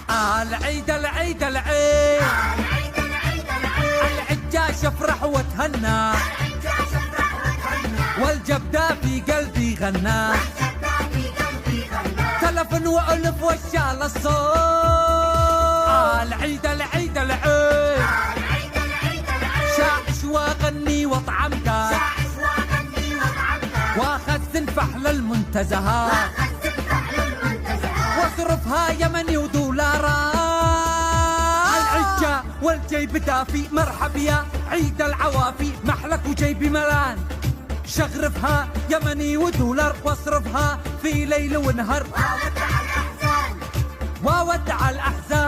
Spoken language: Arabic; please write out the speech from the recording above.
العيد العيد العيد العجاش افرح وتهنى والجبدة في قلبي غنى تلفن وألف والشال الصوت العيد العيد العيد شاعش واغني واطعمك واخزن فحل المنتزهات واصرفها يمني ودولارات العجة والجيب دافي مرحب يا عيد العوافي محلك وجيبي ملان شغرفها يمني ودولار واصرفها في ليل ونهار وودع الأحزان